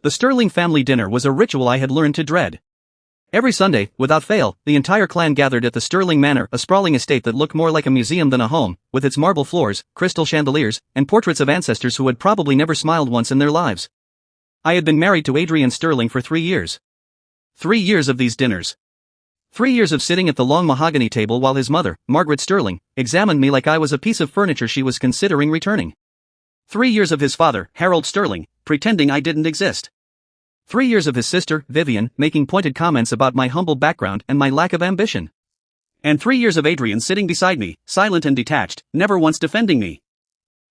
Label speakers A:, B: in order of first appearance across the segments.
A: The Sterling family dinner was a ritual I had learned to dread. Every Sunday, without fail, the entire clan gathered at the Sterling Manor, a sprawling estate that looked more like a museum than a home, with its marble floors, crystal chandeliers, and portraits of ancestors who had probably never smiled once in their lives. I had been married to Adrian Sterling for 3 years. 3 years of these dinners. 3 years of sitting at the long mahogany table while his mother, Margaret Sterling, examined me like I was a piece of furniture she was considering returning. 3 years of his father, Harold Sterling, pretending I didn't exist. 3 years of his sister, Vivian, making pointed comments about my humble background and my lack of ambition. And 3 years of Adrian sitting beside me, silent and detached, never once defending me.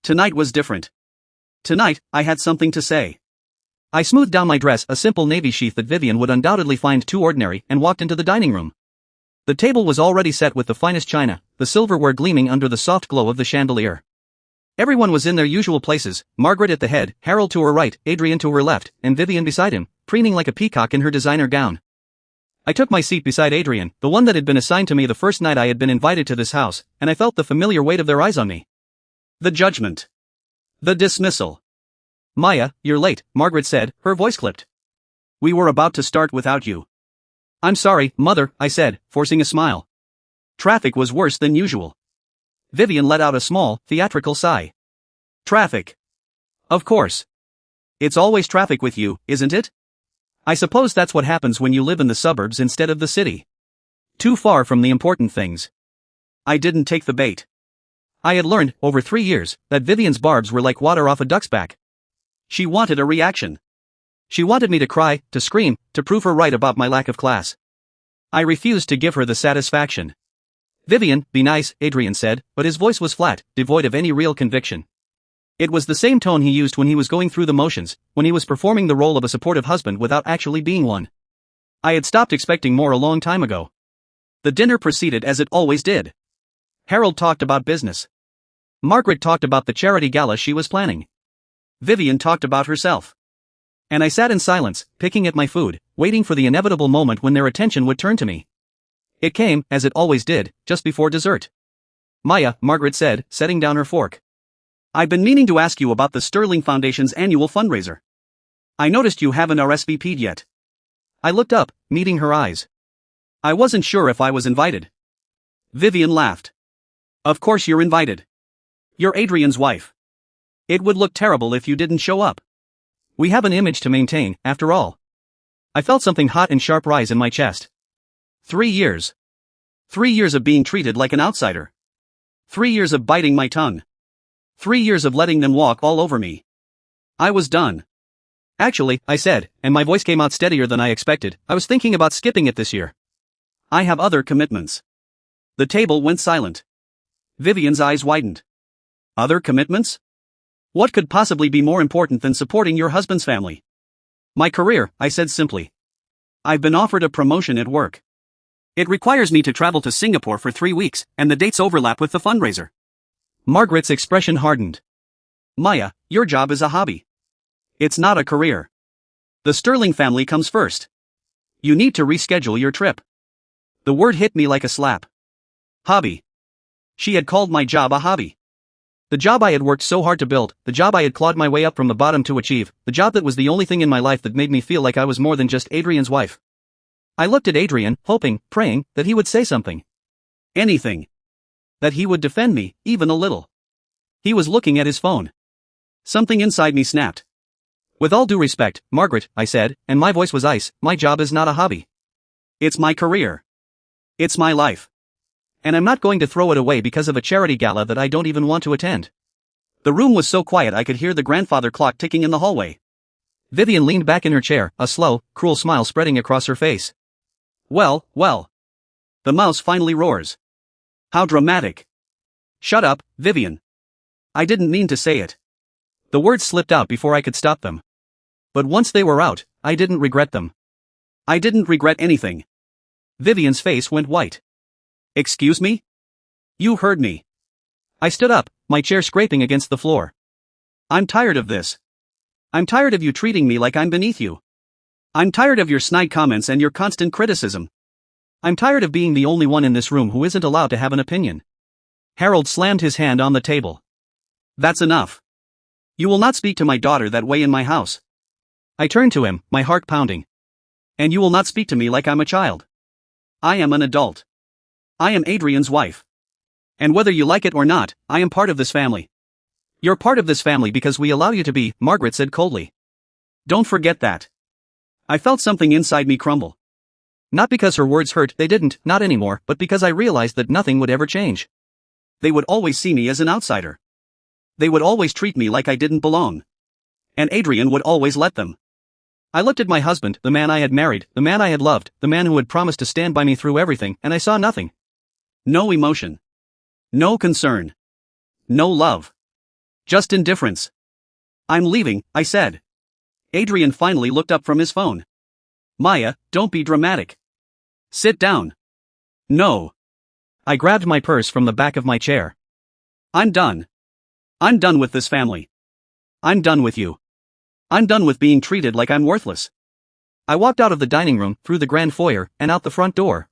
A: Tonight was different. Tonight, I had something to say. I smoothed down my dress, a simple navy sheath that Vivian would undoubtedly find too ordinary, and walked into the dining room. The table was already set with the finest china, the silverware gleaming under the soft glow of the chandelier. Everyone was in their usual places, Margaret at the head, Harold to her right, Adrian to her left, and Vivian beside him, preening like a peacock in her designer gown. I took my seat beside Adrian, the one that had been assigned to me the first night I had been invited to this house, and I felt the familiar weight of their eyes on me. The judgment. The dismissal. "Maya, you're late," Margaret said, her voice clipped. "We were about to start without you." "I'm sorry, Mother," I said, forcing a smile. Traffic was worse than usual. Vivian let out a small, theatrical sigh. "Traffic. Of course. It's always traffic with you, isn't it? I suppose that's what happens when you live in the suburbs instead of the city. Too far from the important things." I didn't take the bait. I had learned, over 3 years, that Vivian's barbs were like water off a duck's back. She wanted a reaction. She wanted me to cry, to scream, to prove her right about my lack of class. I refused to give her the satisfaction. "Vivian, be nice," Adrian said, but his voice was flat, devoid of any real conviction. It was the same tone he used when he was going through the motions, when he was performing the role of a supportive husband without actually being one. I had stopped expecting more a long time ago. The dinner proceeded as it always did. Harold talked about business. Margaret talked about the charity gala she was planning. Vivian talked about herself. And I sat in silence, picking at my food, waiting for the inevitable moment when their attention would turn to me. It came, as it always did, just before dessert. "Maya," Margaret said, setting down her fork. "I've been meaning to ask you about the Sterling Foundation's annual fundraiser. I noticed you haven't RSVP'd yet." I looked up, meeting her eyes. I wasn't sure if I was invited. Vivian laughed. "Of course you're invited. You're Adrian's wife. It would look terrible if you didn't show up. We have an image to maintain, after all." I felt something hot and sharp rise in my chest. 3 years. 3 years of being treated like an outsider. 3 years of biting my tongue. 3 years of letting them walk all over me. I was done. "Actually," I said, and my voice came out steadier than I expected, "I was thinking about skipping it this year. I have other commitments." The table went silent. Vivian's eyes widened. "Other commitments? What could possibly be more important than supporting your husband's family?" "My career," I said simply. "I've been offered a promotion at work. It requires me to travel to Singapore for 3 weeks, and the dates overlap with the fundraiser." Margaret's expression hardened. "Maya, your job is a hobby. It's not a career. The Sterling family comes first. You need to reschedule your trip." The word hit me like a slap. Hobby. She had called my job a hobby. The job I had worked so hard to build, the job I had clawed my way up from the bottom to achieve, the job that was the only thing in my life that made me feel like I was more than just Adrian's wife. I looked at Adrian, hoping, praying, that he would say something. Anything. That he would defend me, even a little. He was looking at his phone. Something inside me snapped. "With all due respect, Margaret," I said, and my voice was ice, "my job is not a hobby. It's my career. It's my life. And I'm not going to throw it away because of a charity gala that I don't even want to attend." The room was so quiet I could hear the grandfather clock ticking in the hallway. Vivian leaned back in her chair, a slow, cruel smile spreading across her face. Well, well. The mouse finally roars. How dramatic. "Shut up, Vivian." I didn't mean to say it. The words slipped out before I could stop them. But once they were out, I didn't regret them. I didn't regret anything. Vivian's face went white. "Excuse me? You heard me." I stood up, my chair scraping against the floor. "I'm tired of this. I'm tired of you treating me like I'm beneath you. I'm tired of your snide comments and your constant criticism. I'm tired of being the only one in this room who isn't allowed to have an opinion." Harold slammed his hand on the table. "That's enough. You will not speak to my daughter that way in my house. I turned to him, my heart pounding. And you will not speak to me like I'm a child. I am an adult. I am Adrian's wife. And whether you like it or not, I am part of this family. You're part of this family because we allow you to be, Margaret said coldly. Don't forget that. I felt something inside me crumble. Not because her words hurt, they didn't, not anymore, but because I realized that nothing would ever change. They would always see me as an outsider. They would always treat me like I didn't belong. And Adrian would always let them. I looked at my husband, the man I had married, the man I had loved, the man who had promised to stand by me through everything, and I saw nothing. No emotion. No concern. No love. Just indifference. I'm leaving, I said. Adrian finally looked up from his phone. Maya, don't be dramatic. Sit down. No. I grabbed my purse from the back of my chair. I'm done. I'm done with this family. I'm done with you. I'm done with being treated like I'm worthless. I walked out of the dining room, through the grand foyer, and out the front door.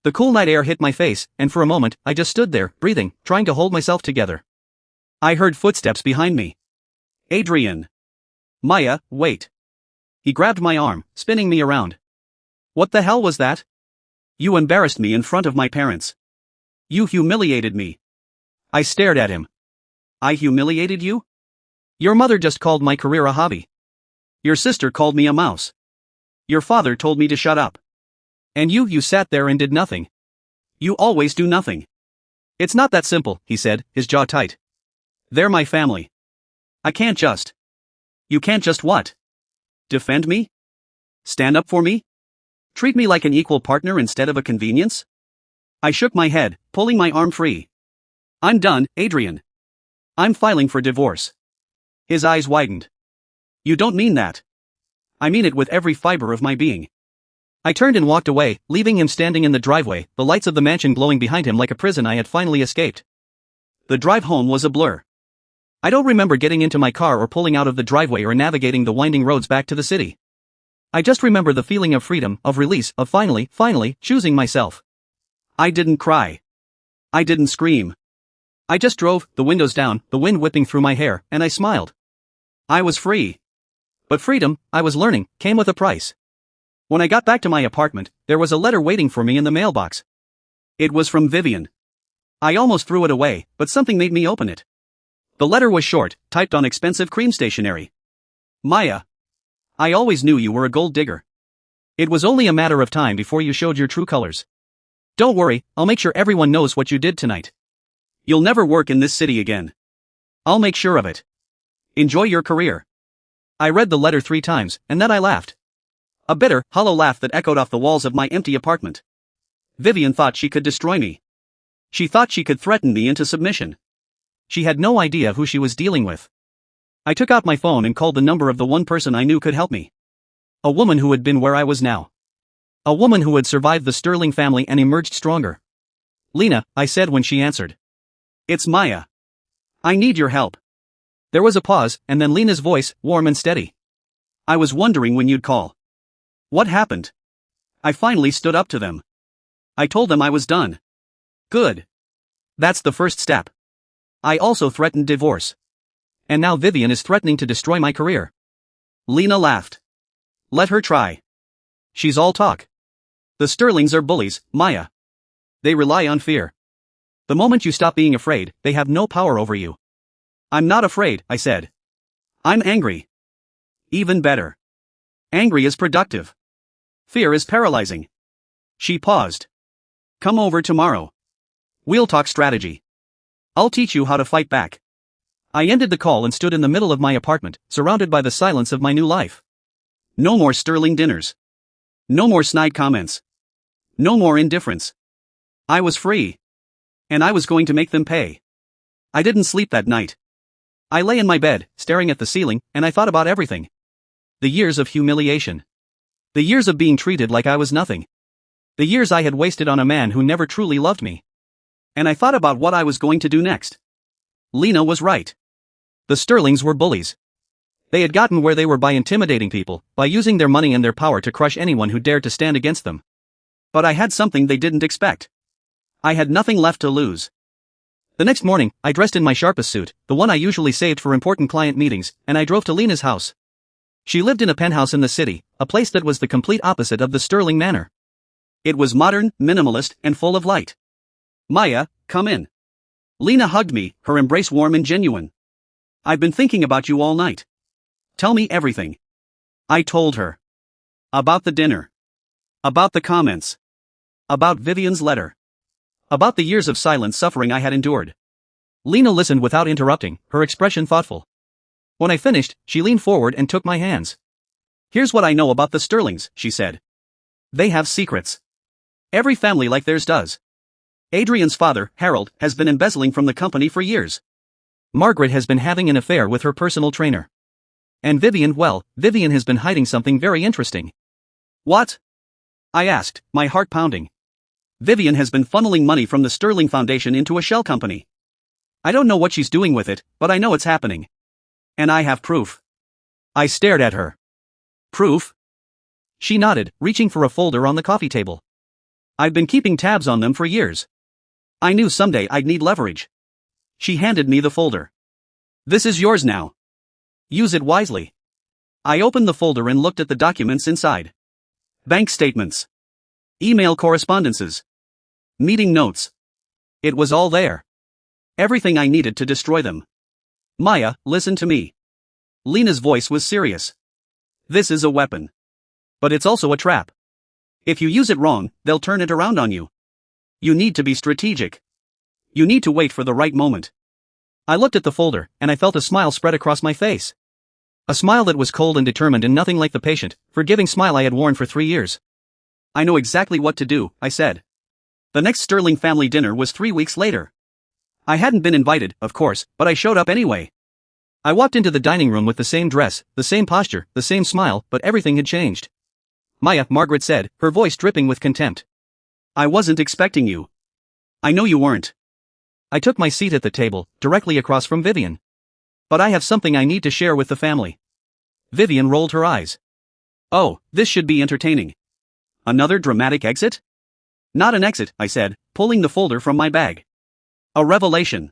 A: The cool night air hit my face, and for a moment, I just stood there, breathing, trying to hold myself together. I heard footsteps behind me. Adrian. Maya, wait. He grabbed my arm, spinning me around. What the hell was that? You embarrassed me in front of my parents. You humiliated me. I stared at him. I humiliated you? Your mother just called my career a hobby. Your sister called me a mouse. Your father told me to shut up. And you sat there and did nothing. You always do nothing. It's not that simple, he said, his jaw tight. They're my family. I can't just. You can't just what? Defend me? Stand up for me? Treat me like an equal partner instead of a convenience? I shook my head, pulling my arm free. I'm done, Adrian. I'm filing for divorce. His eyes widened. You don't mean that. I mean it with every fiber of my being. I turned and walked away, leaving him standing in the driveway, the lights of the mansion glowing behind him like a prison I had finally escaped. The drive home was a blur. I don't remember getting into my car or pulling out of the driveway or navigating the winding roads back to the city. I just remember the feeling of freedom, of release, of finally choosing myself. I didn't cry. I didn't scream. I just drove, the windows down, the wind whipping through my hair, and I smiled. I was free. But freedom, I was learning, came with a price. When I got back to my apartment, there was a letter waiting for me in the mailbox. It was from Vivian. I almost threw it away, but something made me open it. The letter was short, typed on expensive cream stationery. Maya. I always knew you were a gold digger. It was only a matter of time before you showed your true colors. Don't worry, I'll make sure everyone knows what you did tonight. You'll never work in this city again. I'll make sure of it. Enjoy your career. I read the letter 3 times, and then I laughed. A bitter, hollow laugh that echoed off the walls of my empty apartment. Vivian thought she could destroy me. She thought she could threaten me into submission. She had no idea who she was dealing with. I took out my phone and called the number of the one person I knew could help me. A woman who had been where I was now. A woman who had survived the Sterling family and emerged stronger. Lena, I said when she answered. It's Maya. I need your help. There was a pause, and then Lena's voice, warm and steady. I was wondering when you'd call. What happened? I finally stood up to them. I told them I was done. Good. That's the first step. I also threatened divorce. And now Vivian is threatening to destroy my career. Lena laughed. Let her try. She's all talk. The Sterlings are bullies, Maya. They rely on fear. The moment you stop being afraid, they have no power over you. I'm not afraid, I said. I'm angry. Even better. Angry is productive. Fear is paralyzing. She paused. Come over tomorrow. We'll talk strategy. I'll teach you how to fight back. I ended the call and stood in the middle of my apartment, surrounded by the silence of my new life. No more Sterling dinners. No more snide comments. No more indifference. I was free. And I was going to make them pay. I didn't sleep that night. I lay in my bed, staring at the ceiling, and I thought about everything. The years of humiliation. The years of being treated like I was nothing. The years I had wasted on a man who never truly loved me. And I thought about what I was going to do next. Lena was right. The Sterlings were bullies. They had gotten where they were by intimidating people, by using their money and their power to crush anyone who dared to stand against them. But I had something they didn't expect. I had nothing left to lose. The next morning, I dressed in my sharpest suit, the one I usually saved for important client meetings, and I drove to Lena's house. She lived in a penthouse in the city, a place that was the complete opposite of the Sterling Manor. It was modern, minimalist, and full of light. "Maya, come in." Lena hugged me, her embrace warm and genuine. "I've been thinking about you all night. Tell me everything." I told her. About the dinner. About the comments. About Vivian's letter. About the years of silent suffering I had endured. Lena listened without interrupting, her expression thoughtful. When I finished, she leaned forward and took my hands. "Here's what I know about the Sterlings," she said. "They have secrets. Every family like theirs does. Adrian's father, Harold, has been embezzling from the company for years. Margaret has been having an affair with her personal trainer. And Vivian has been hiding something very interesting." "What?" I asked, my heart pounding. "Vivian has been funneling money from the Sterling Foundation into a shell company. I don't know what she's doing with it, but I know it's happening. And I have proof." I stared at her. "Proof?" She nodded, reaching for a folder on the coffee table. "I've been keeping tabs on them for years. I knew someday I'd need leverage." She handed me the folder. "This is yours now. Use it wisely." I opened the folder and looked at the documents inside. Bank statements. Email correspondences. Meeting notes. It was all there. Everything I needed to destroy them. "Maya, listen to me." Lena's voice was serious. "This is a weapon. But it's also a trap. If you use it wrong, they'll turn it around on you. You need to be strategic. You need to wait for the right moment." I looked at the folder, and I felt a smile spread across my face. A smile that was cold and determined and nothing like the patient, forgiving smile I had worn for 3 years. "I know exactly what to do," I said. The next Sterling family dinner was 3 weeks later. I hadn't been invited, of course, but I showed up anyway. I walked into the dining room with the same dress, the same posture, the same smile, but everything had changed. "Maya," Margaret said, her voice dripping with contempt. "I wasn't expecting you. I know you weren't." I took my seat at the table, directly across from Vivian. "But I have something I need to share with the family." Vivian rolled her eyes. "Oh, this should be entertaining. Another dramatic exit?" "Not an exit," I said, pulling the folder from my bag. "A revelation."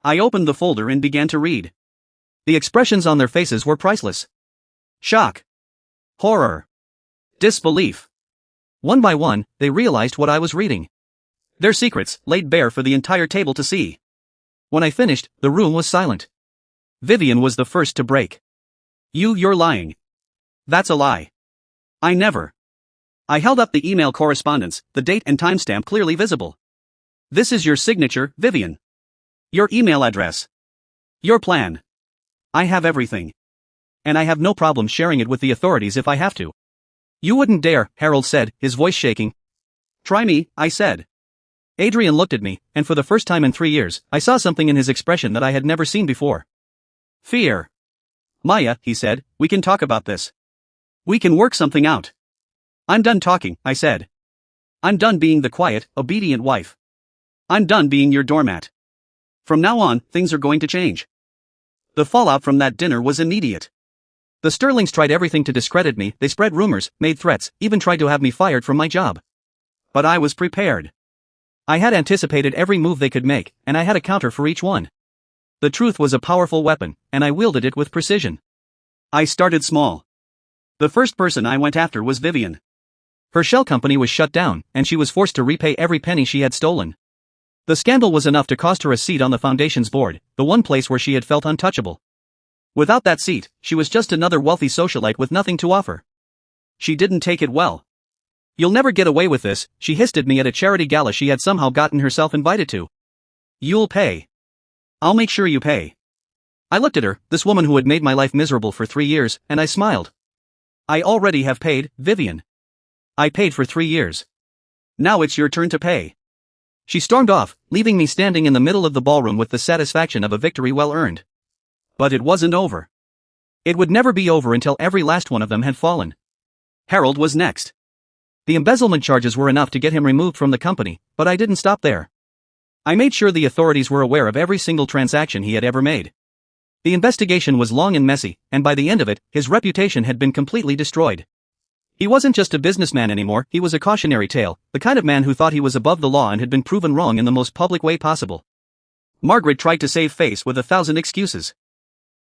A: I opened the folder and began to read. The expressions on their faces were priceless. Shock. Horror. Disbelief. One by one, they realized what I was reading. Their secrets, laid bare for the entire table to see. When I finished, the room was silent. Vivian was the first to break. You're lying." "That's a lie. I never." I held up the email correspondence, the date and timestamp clearly visible. "This is your signature, Vivian. Your email address. Your plan. I have everything. And I have no problem sharing it with the authorities if I have to." "You wouldn't dare," Harold said, his voice shaking. "Try me," I said. Adrian looked at me, and for the first time in 3 years, I saw something in his expression that I had never seen before. Fear. "Maya," he said, "we can talk about this. We can work something out." "I'm done talking," I said. "I'm done being the quiet, obedient wife. I'm done being your doormat. From now on, things are going to change." The fallout from that dinner was immediate. The Sterlings tried everything to discredit me, they spread rumors, made threats, even tried to have me fired from my job. But I was prepared. I had anticipated every move they could make, and I had a counter for each one. The truth was a powerful weapon, and I wielded it with precision. I started small. The first person I went after was Vivian. Her shell company was shut down, and she was forced to repay every penny she had stolen. The scandal was enough to cost her a seat on the foundation's board, the one place where she had felt untouchable. Without that seat, she was just another wealthy socialite with nothing to offer. She didn't take it well. "You'll never get away with this," she hissed at me at a charity gala she had somehow gotten herself invited to. "You'll pay. I'll make sure you pay." I looked at her, this woman who had made my life miserable for 3 years, and I smiled. "I already have paid, Vivian. I paid for 3 years. Now it's your turn to pay." She stormed off, leaving me standing in the middle of the ballroom with the satisfaction of a victory well earned. But it wasn't over. It would never be over until every last one of them had fallen. Harold was next. The embezzlement charges were enough to get him removed from the company, but I didn't stop there. I made sure the authorities were aware of every single transaction he had ever made. The investigation was long and messy, and by the end of it, his reputation had been completely destroyed. He wasn't just a businessman anymore, he was a cautionary tale, the kind of man who thought he was above the law and had been proven wrong in the most public way possible. Margaret tried to save face with 1,000 excuses.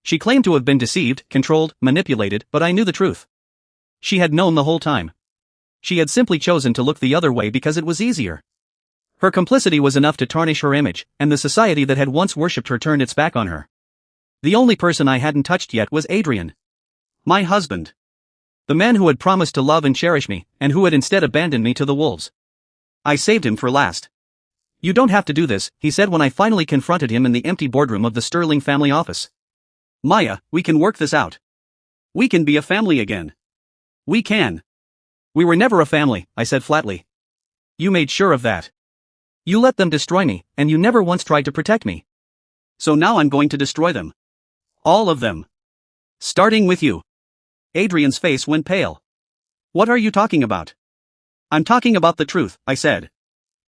A: She claimed to have been deceived, controlled, manipulated, but I knew the truth. She had known the whole time. She had simply chosen to look the other way because it was easier. Her complicity was enough to tarnish her image, and the society that had once worshipped her turned its back on her. The only person I hadn't touched yet was Adrian. My husband. The man who had promised to love and cherish me, and who had instead abandoned me to the wolves. I saved him for last. You don't have to do this, he said when I finally confronted him in the empty boardroom of the Sterling family office. Maya, we can work this out. We can be a family again. We can. We were never a family, I said flatly. You made sure of that. You let them destroy me, and you never once tried to protect me. So now I'm going to destroy them. All of them. Starting with you. Adrian's face went pale. What are you talking about? I'm talking about the truth, I said.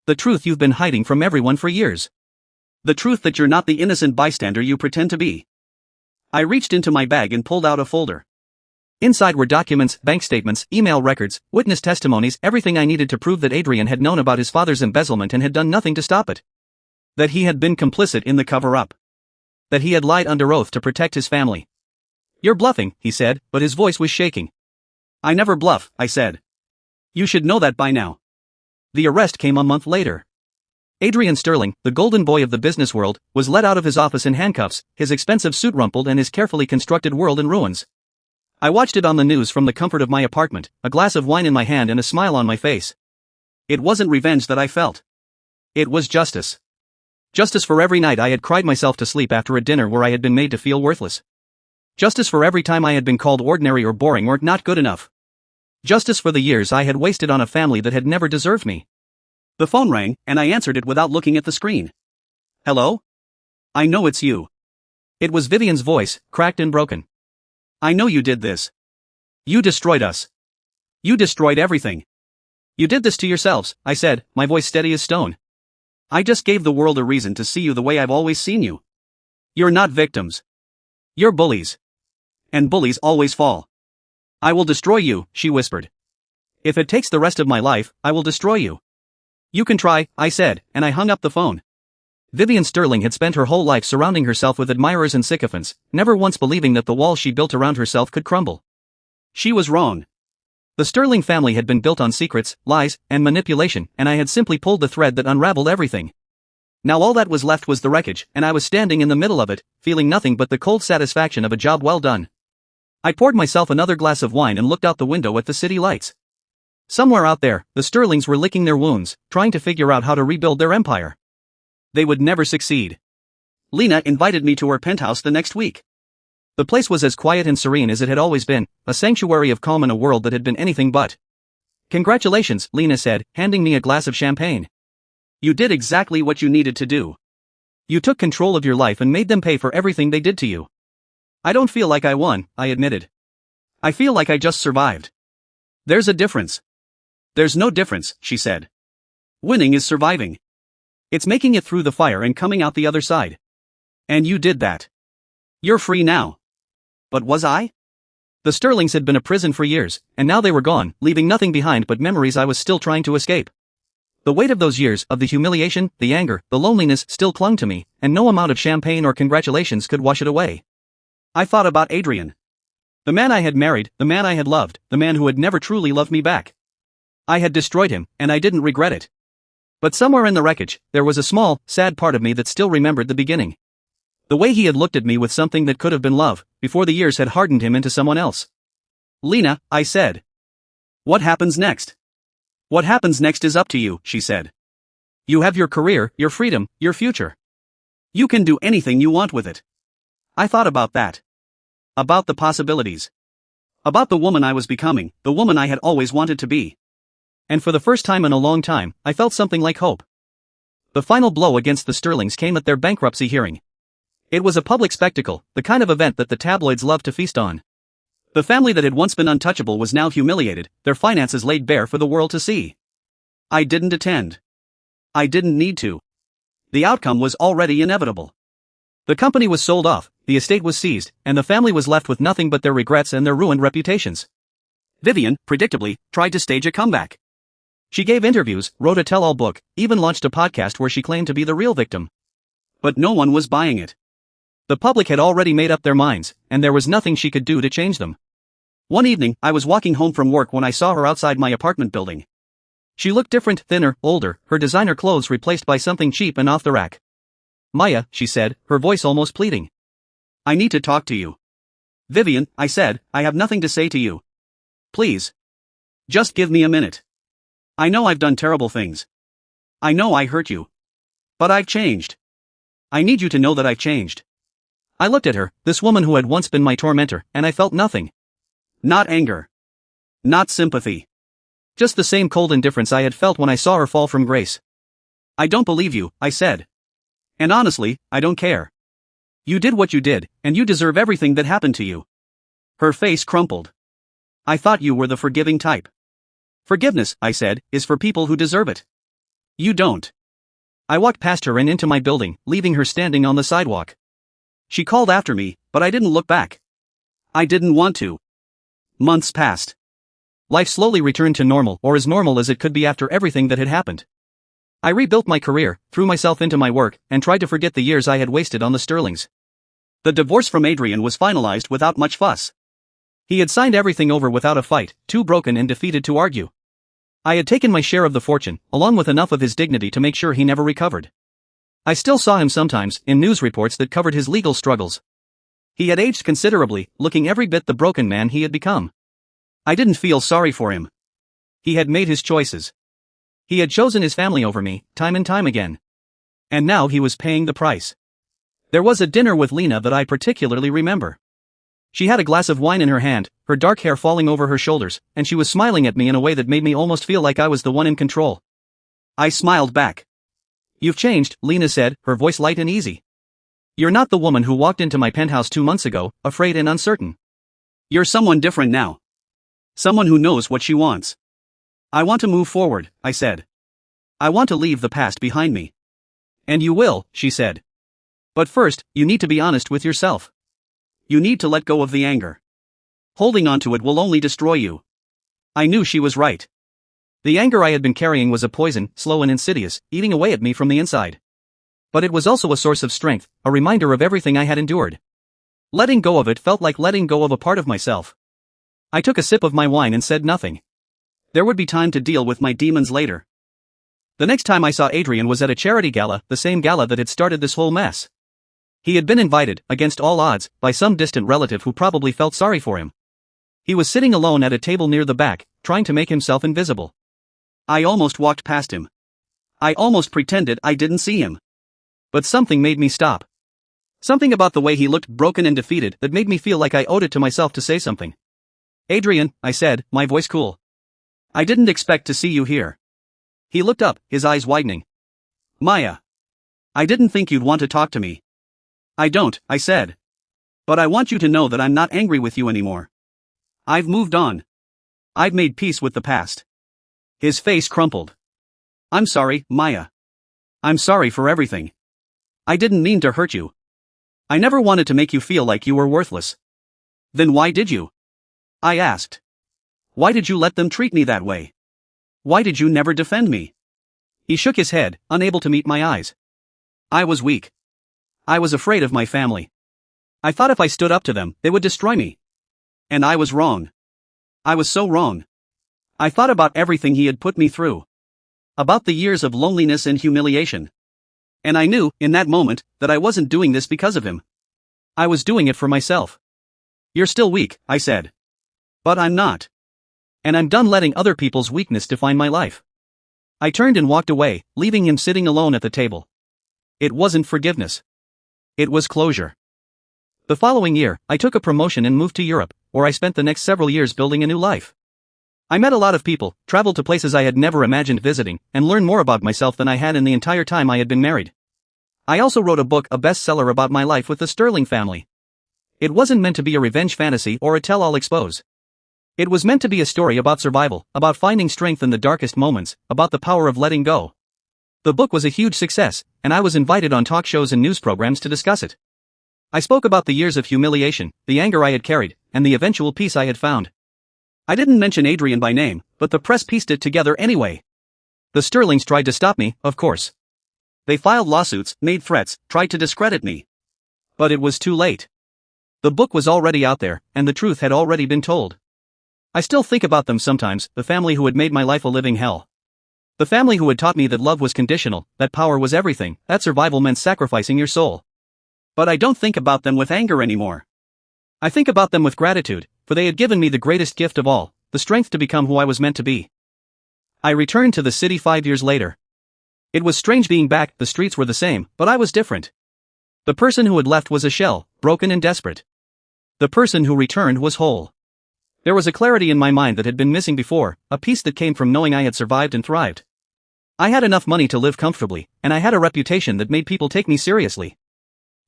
A: The truth you've been hiding from everyone for years. The truth that you're not the innocent bystander you pretend to be. I reached into my bag and pulled out a folder. Inside were documents, bank statements, email records, witness testimonies, everything I needed to prove that Adrian had known about his father's embezzlement and had done nothing to stop it. That he had been complicit in the cover-up. That he had lied under oath to protect his family. You're bluffing, he said, but his voice was shaking. I never bluff, I said. You should know that by now. The arrest came a month later. Adrian Sterling, the golden boy of the business world, was let out of his office in handcuffs, his expensive suit rumpled and his carefully constructed world in ruins. I watched it on the news from the comfort of my apartment, a glass of wine in my hand and a smile on my face. It wasn't revenge that I felt. It was justice. Justice for every night I had cried myself to sleep after a dinner where I had been made to feel worthless. Justice for every time I had been called ordinary or boring or not good enough. Justice for the years I had wasted on a family that had never deserved me. The phone rang, and I answered it without looking at the screen. Hello? I know it's you. It was Vivian's voice, cracked and broken. I know you did this. You destroyed us. You destroyed everything. You did this to yourselves, I said, my voice steady as stone. I just gave the world a reason to see you the way I've always seen you. You're not victims. You're bullies. And bullies always fall. I will destroy you, she whispered. If it takes the rest of my life, I will destroy you. You can try, I said, and I hung up the phone. Vivian Sterling had spent her whole life surrounding herself with admirers and sycophants, never once believing that the walls she built around herself could crumble. She was wrong. The Sterling family had been built on secrets, lies, and manipulation, and I had simply pulled the thread that unraveled everything. Now all that was left was the wreckage, and I was standing in the middle of it, feeling nothing but the cold satisfaction of a job well done. I poured myself another glass of wine and looked out the window at the city lights. Somewhere out there, the Sterlings were licking their wounds, trying to figure out how to rebuild their empire. They would never succeed. Lena invited me to her penthouse the next week. The place was as quiet and serene as it had always been, a sanctuary of calm in a world that had been anything but. Congratulations, Lena said, handing me a glass of champagne. You did exactly what you needed to do. You took control of your life and made them pay for everything they did to you. I don't feel like I won, I admitted. I feel like I just survived. There's a difference. There's no difference, she said. Winning is surviving. It's making it through the fire and coming out the other side. And you did that. You're free now. But was I? The Sterlings had been a prison for years, and now they were gone, leaving nothing behind but memories I was still trying to escape. The weight of those years, of the humiliation, the anger, the loneliness, still clung to me, and no amount of champagne or congratulations could wash it away. I thought about Adrian. The man I had married, the man I had loved, the man who had never truly loved me back. I had destroyed him, and I didn't regret it. But somewhere in the wreckage, there was a small, sad part of me that still remembered the beginning. The way he had looked at me with something that could have been love, before the years had hardened him into someone else. Lena, I said. What happens next? What happens next is up to you, she said. You have your career, your freedom, your future. You can do anything you want with it. I thought about that. About the possibilities. About the woman I was becoming, the woman I had always wanted to be. And for the first time in a long time, I felt something like hope. The final blow against the Sterlings came at their bankruptcy hearing. It was a public spectacle, the kind of event that the tabloids loved to feast on. The family that had once been untouchable was now humiliated, their finances laid bare for the world to see. I didn't attend. I didn't need to. The outcome was already inevitable. The company was sold off, the estate was seized, and the family was left with nothing but their regrets and their ruined reputations. Vivian, predictably, tried to stage a comeback. She gave interviews, wrote a tell-all book, even launched a podcast where she claimed to be the real victim. But no one was buying it. The public had already made up their minds, and there was nothing she could do to change them. One evening, I was walking home from work when I saw her outside my apartment building. She looked different, thinner, older, her designer clothes replaced by something cheap and off the rack. "Maya," she said, her voice almost pleading. "I need to talk to you." "Vivian," I said, "I have nothing to say to you. Please. Just give me a minute. I know I've done terrible things. I know I hurt you. But I've changed. I need you to know that I've changed." I looked at her, this woman who had once been my tormentor, and I felt nothing. Not anger. Not sympathy. Just the same cold indifference I had felt when I saw her fall from grace. "I don't believe you," I said. "And honestly, I don't care. You did what you did, and you deserve everything that happened to you." Her face crumpled. "I thought you were the forgiving type." "Forgiveness," I said, "is for people who deserve it. You don't." I walked past her and into my building, leaving her standing on the sidewalk. She called after me, but I didn't look back. I didn't want to. Months passed. Life slowly returned to normal, or as normal as it could be after everything that had happened. I rebuilt my career, threw myself into my work, and tried to forget the years I had wasted on the Sterlings. The divorce from Adrian was finalized without much fuss. He had signed everything over without a fight, too broken and defeated to argue. I had taken my share of the fortune, along with enough of his dignity to make sure he never recovered. I still saw him sometimes, in news reports that covered his legal struggles. He had aged considerably, looking every bit the broken man he had become. I didn't feel sorry for him. He had made his choices. He had chosen his family over me, time and time again. And now he was paying the price. There was a dinner with Lena that I particularly remember. She had a glass of wine in her hand, her dark hair falling over her shoulders, and she was smiling at me in a way that made me almost feel like I was the one in control. I smiled back. "You've changed," Lena said, her voice light and easy. "You're not the woman who walked into my penthouse 2 months ago, afraid and uncertain. You're someone different now. Someone who knows what she wants." "I want to move forward," I said. "I want to leave the past behind me." "And you will," she said. "But first, you need to be honest with yourself. You need to let go of the anger. Holding on to it will only destroy you." I knew she was right. The anger I had been carrying was a poison, slow and insidious, eating away at me from the inside. But it was also a source of strength, a reminder of everything I had endured. Letting go of it felt like letting go of a part of myself. I took a sip of my wine and said nothing. There would be time to deal with my demons later. The next time I saw Adrian was at a charity gala, the same gala that had started this whole mess. He had been invited, against all odds, by some distant relative who probably felt sorry for him. He was sitting alone at a table near the back, trying to make himself invisible. I almost walked past him. I almost pretended I didn't see him. But something made me stop. Something about the way he looked broken and defeated that made me feel like I owed it to myself to say something. "Adrian," I said, my voice cool. "I didn't expect to see you here." He looked up, his eyes widening. "Maya. I didn't think you'd want to talk to me." "I don't," I said. "But I want you to know that I'm not angry with you anymore. I've moved on. I've made peace with the past." His face crumpled. "I'm sorry, Maya. I'm sorry for everything. I didn't mean to hurt you. I never wanted to make you feel like you were worthless." "Then why did you?" I asked. "Why did you let them treat me that way? Why did you never defend me?" He shook his head, unable to meet my eyes. "I was weak. I was afraid of my family. I thought if I stood up to them, they would destroy me. And I was wrong. I was so wrong. I thought about everything he had put me through. About the years of loneliness and humiliation. And I knew, in that moment, that I wasn't doing this because of him. I was doing it for myself." "You're still weak," I said. "But I'm not. And I'm done letting other people's weakness define my life." I turned and walked away, leaving him sitting alone at the table. It wasn't forgiveness. It was closure. The following year, I took a promotion and moved to Europe, where I spent the next several years building a new life. I met a lot of people, traveled to places I had never imagined visiting, and learned more about myself than I had in the entire time I had been married. I also wrote a book, a bestseller about my life with the Sterling family. It wasn't meant to be a revenge fantasy or a tell-all expose. It was meant to be a story about survival, about finding strength in the darkest moments, about the power of letting go. The book was a huge success, and I was invited on talk shows and news programs to discuss it. I spoke about the years of humiliation, the anger I had carried, and the eventual peace I had found. I didn't mention Adrian by name, but the press pieced it together anyway. The Sterlings tried to stop me, of course. They filed lawsuits, made threats, tried to discredit me. But it was too late. The book was already out there, and the truth had already been told. I still think about them sometimes, the family who had made my life a living hell. The family who had taught me that love was conditional, that power was everything, that survival meant sacrificing your soul. But I don't think about them with anger anymore. I think about them with gratitude, for they had given me the greatest gift of all, the strength to become who I was meant to be. I returned to the city 5 years later. It was strange being back, the streets were the same, but I was different. The person who had left was a shell, broken and desperate. The person who returned was whole. There was a clarity in my mind that had been missing before, a peace that came from knowing I had survived and thrived. I had enough money to live comfortably, and I had a reputation that made people take me seriously.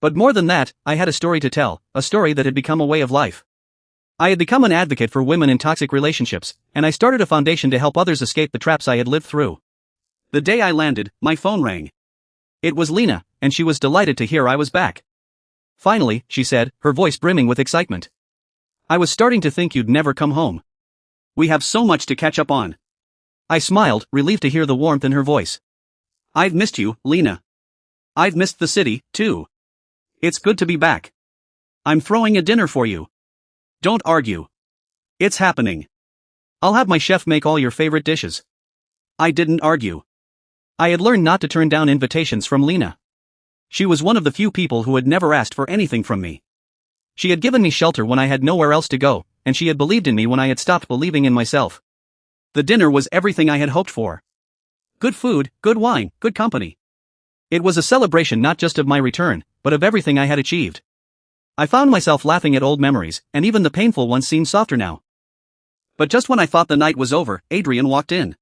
A: But more than that, I had a story to tell, a story that had become a way of life. I had become an advocate for women in toxic relationships, and I started a foundation to help others escape the traps I had lived through. The day I landed, my phone rang. It was Lena, and she was delighted to hear I was back. Finally, she said, her voice brimming with excitement. I was starting to think you'd never come home. We have so much to catch up on. I smiled, relieved to hear the warmth in her voice. I've missed you, Lena. I've missed the city, too. It's good to be back. I'm throwing a dinner for you. Don't argue. It's happening. I'll have my chef make all your favorite dishes. I didn't argue. I had learned not to turn down invitations from Lena. She was one of the few people who had never asked for anything from me. She had given me shelter when I had nowhere else to go, and she had believed in me when I had stopped believing in myself. The dinner was everything I had hoped for. Good food, good wine, good company. It was a celebration not just of my return, but of everything I had achieved. I found myself laughing at old memories, and even the painful ones seemed softer now. But just when I thought the night was over, Adrian walked in.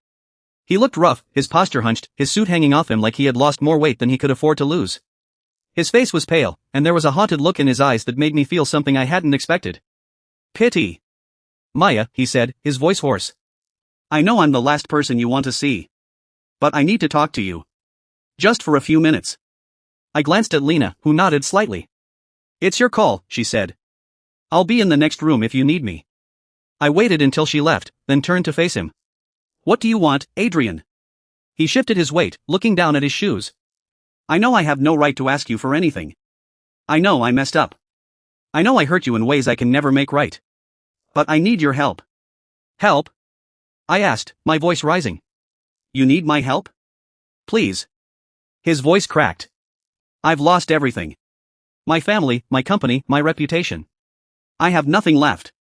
A: He looked rough, his posture hunched, his suit hanging off him like he had lost more weight than he could afford to lose. His face was pale, and there was a haunted look in his eyes that made me feel something I hadn't expected. Pity. Maya, he said, his voice hoarse. I know I'm the last person you want to see. But I need to talk to you. Just for a few minutes. I glanced at Lena, who nodded slightly. It's your call, she said. I'll be in the next room if you need me. I waited until she left, then turned to face him. What do you want, Adrian? He shifted his weight, looking down at his shoes. I know I have no right to ask you for anything. I know I messed up. I know I hurt you in ways I can never make right. But I need your help. Help? I asked, my voice rising. You need my help? Please. His voice cracked. I've lost everything. My family, my company, my reputation. I have nothing left.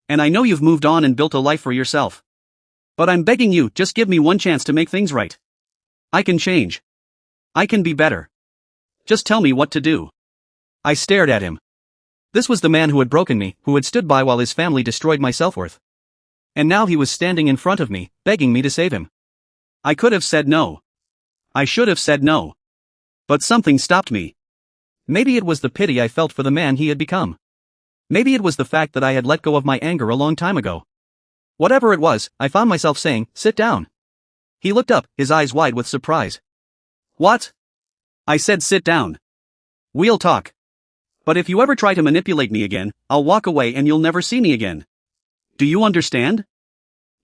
A: And I know you've moved on and built a life for yourself. But I'm begging you, just give me one chance to make things right. I can change. I can be better. Just tell me what to do. I stared at him. This was the man who had broken me, who had stood by while his family destroyed my self-worth. And now he was standing in front of me, begging me to save him. I could have said no. I should have said no. But something stopped me. Maybe it was the pity I felt for the man he had become. Maybe it was the fact that I had let go of my anger a long time ago. Whatever it was, I found myself saying, sit down. He looked up, his eyes wide with surprise. What? I said sit down. We'll talk. But if you ever try to manipulate me again, I'll walk away and you'll never see me again. Do you understand?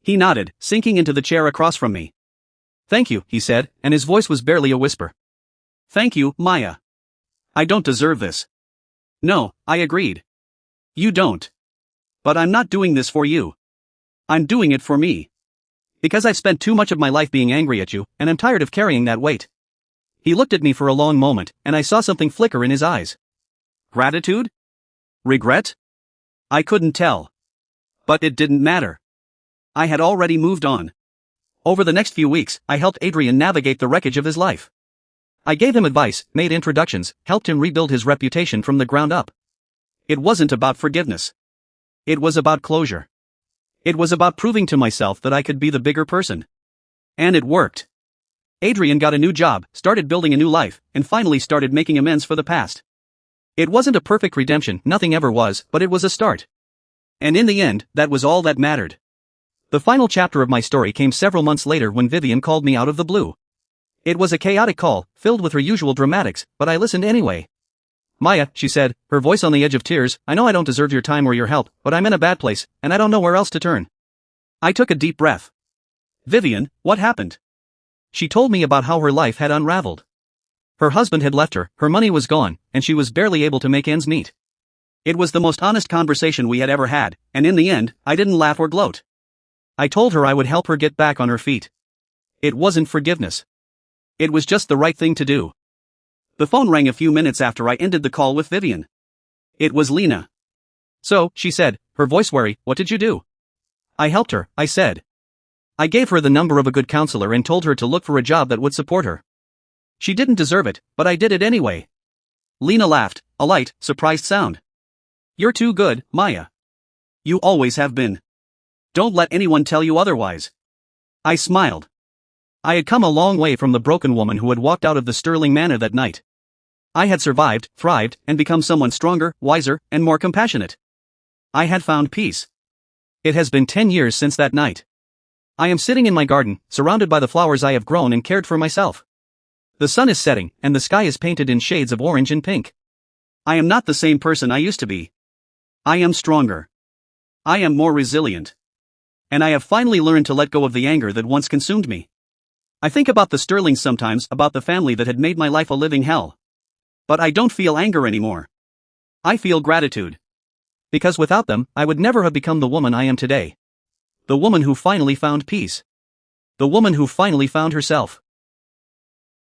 A: He nodded, sinking into the chair across from me. Thank you, he said, and his voice was barely a whisper. Thank you, Maya. I don't deserve this. No, I agreed. You don't. But I'm not doing this for you. I'm doing it for me. Because I've spent too much of my life being angry at you, and I'm tired of carrying that weight. He looked at me for a long moment, and I saw something flicker in his eyes. Gratitude? Regret? I couldn't tell. But it didn't matter. I had already moved on. Over the next few weeks, I helped Adrian navigate the wreckage of his life. I gave him advice, made introductions, helped him rebuild his reputation from the ground up. It wasn't about forgiveness. It was about closure. It was about proving to myself that I could be the bigger person. And it worked. Adrian got a new job, started building a new life, and finally started making amends for the past. It wasn't a perfect redemption, nothing ever was, but it was a start. And in the end, that was all that mattered. The final chapter of my story came several months later when Vivian called me out of the blue. It was a chaotic call, filled with her usual dramatics, but I listened anyway. Maya, she said, her voice on the edge of tears, I know I don't deserve your time or your help, but I'm in a bad place, and I don't know where else to turn. I took a deep breath. Vivian, what happened? She told me about how her life had unraveled. Her husband had left her, her money was gone, and she was barely able to make ends meet. It was the most honest conversation we had ever had, and in the end, I didn't laugh or gloat. I told her I would help her get back on her feet. It wasn't forgiveness. It was just the right thing to do. The phone rang a few minutes after I ended the call with Vivian. It was Lena. "So," she said, her voice wary, "what did you do?" "I helped her," I said. "I gave her the number of a good counselor and told her to look for a job that would support her. She didn't deserve it, but I did it anyway." Lena laughed, a light, surprised sound. "You're too good, Maya. You always have been. Don't let anyone tell you otherwise." I smiled. I had come a long way from the broken woman who had walked out of the Sterling Manor that night. I had survived, thrived, and become someone stronger, wiser, and more compassionate. I had found peace. It has been 10 years since that night. I am sitting in my garden, surrounded by the flowers I have grown and cared for myself. The sun is setting, and the sky is painted in shades of orange and pink. I am not the same person I used to be. I am stronger. I am more resilient. And I have finally learned to let go of the anger that once consumed me. I think about the Sterlings sometimes, about the family that had made my life a living hell. But I don't feel anger anymore. I feel gratitude. Because without them, I would never have become the woman I am today. The woman who finally found peace. The woman who finally found herself.